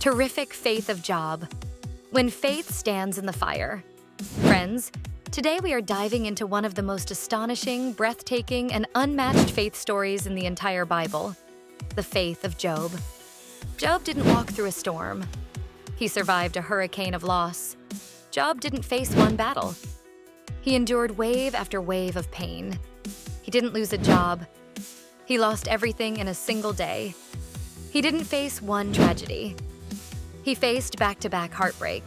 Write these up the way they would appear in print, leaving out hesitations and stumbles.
Terrific faith of Job. When faith stands in the fire. Friends, today we are diving into one of the most astonishing, breathtaking, and unmatched faith stories in the entire Bible, the faith of Job. Job didn't walk through a storm. He survived a hurricane of loss. Job didn't face one battle. He endured wave after wave of pain. He didn't lose a job. He lost everything in a single day. He didn't face one tragedy. He faced back-to-back heartbreak.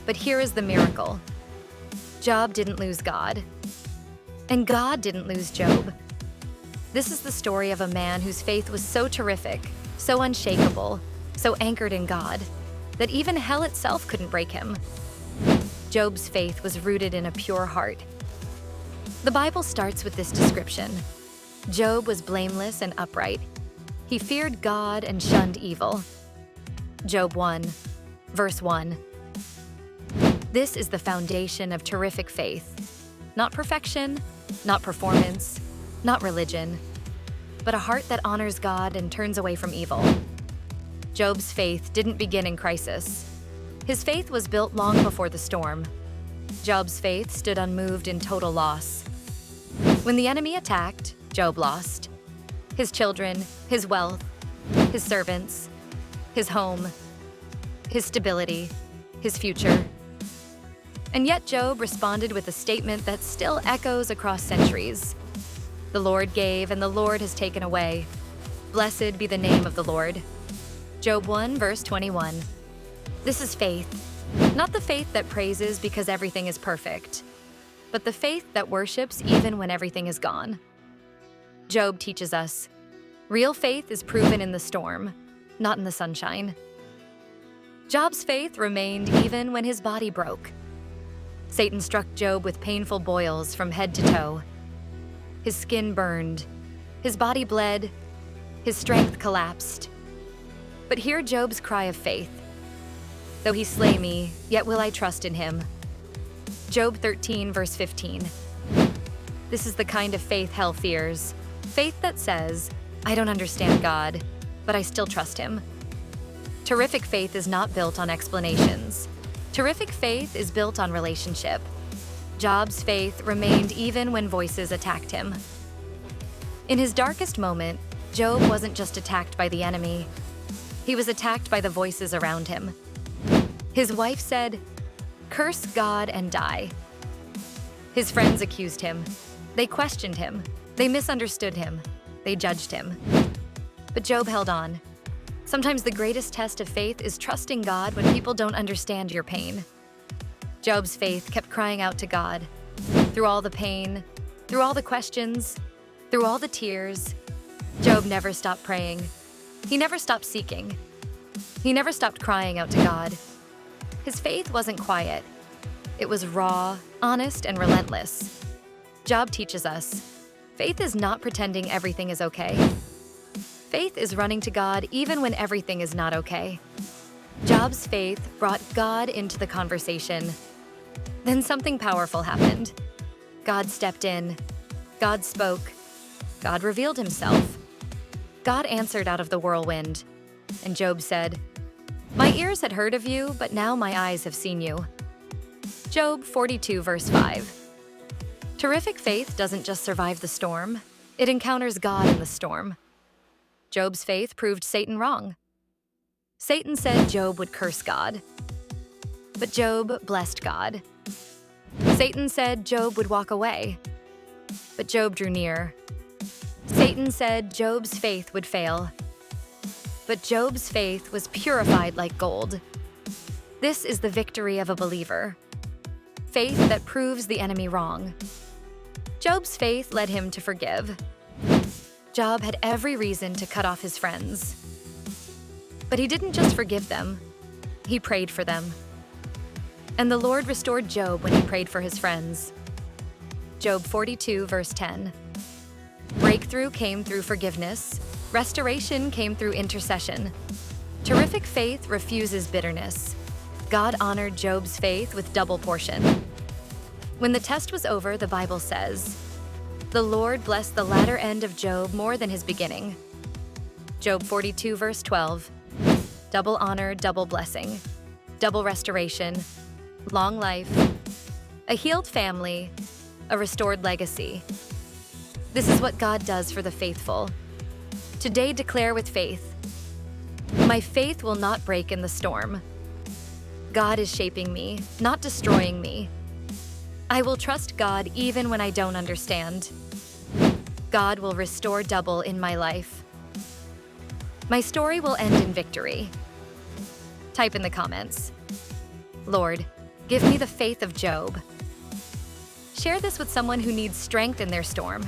But here is the miracle. Job didn't lose God. And God didn't lose Job. This is the story of a man whose faith was so terrific, so unshakable, so anchored in God, that even hell itself couldn't break him. Job's faith was rooted in a pure heart. The Bible starts with this description. Job was blameless and upright. He feared God and shunned evil. Job 1, verse 1. This is the foundation of terrific faith. Not perfection, not performance, not religion, but a heart that honors God and turns away from evil. Job's faith didn't begin in crisis. His faith was built long before the storm. Job's faith stood unmoved in total loss. When the enemy attacked, Job lost. His children, his wealth, his servants, his home, his stability, his future. And yet Job responded with a statement that still echoes across centuries. The Lord gave and the Lord has taken away. Blessed be the name of the Lord. Job 1, verse 21. This is faith, not the faith that praises because everything is perfect, but the faith that worships even when everything is gone. Job teaches us, real faith is proven in the storm, not in the sunshine. Job's faith remained even when his body broke. Satan struck Job with painful boils from head to toe. His skin burned, his body bled, his strength collapsed. But hear Job's cry of faith. Though he slay me, yet will I trust in him. Job 13, verse 15. This is the kind of faith hell fears. Faith that says, I don't understand God, but I still trust him. Terrific faith is not built on explanations. Terrific faith is built on relationship. Job's faith remained even when voices attacked him. In his darkest moment, Job wasn't just attacked by the enemy. He was attacked by the voices around him. His wife said, "Curse God and die." His friends accused him. They questioned him. They misunderstood him. They judged him. But Job held on. Sometimes the greatest test of faith is trusting God when people don't understand your pain. Job's faith kept crying out to God. Through all the pain, through all the questions, through all the tears, Job never stopped praying. He never stopped seeking. He never stopped crying out to God. His faith wasn't quiet. It was raw, honest, and relentless. Job teaches us, faith is not pretending everything is okay. Faith is running to God even when everything is not okay. Job's faith brought God into the conversation. Then something powerful happened. God stepped in. God spoke. God revealed himself. God answered out of the whirlwind. And Job said, "My ears had heard of you, but now my eyes have seen you." Job 42, verse 5. Terrific faith doesn't just survive the storm. It encounters God in the storm. Job's faith proved Satan wrong. Satan said Job would curse God. But Job blessed God. Satan said Job would walk away. But Job drew near. Satan said Job's faith would fail. But Job's faith was purified like gold. This is the victory of a believer. Faith that proves the enemy wrong. Job's faith led him to forgive. Job had every reason to cut off his friends. But he didn't just forgive them, he prayed for them. And the Lord restored Job when he prayed for his friends. Job 42, verse 10. Breakthrough came through forgiveness. Restoration came through intercession. Terrific faith refuses bitterness. God honored Job's faith with double portion. When the test was over, the Bible says, "The Lord blessed the latter end of Job more than his beginning." Job 42, verse 12. double honor, double blessing, double restoration, long life, a healed family, a restored legacy. This is what God does for the faithful. Today, declare with faith, my faith will not break in the storm. God is shaping me, not destroying me. I will trust God even when I don't understand. God will restore double in my life. My story will end in victory. Type in the comments, Lord, give me the faith of Job. Share this with someone who needs strength in their storm.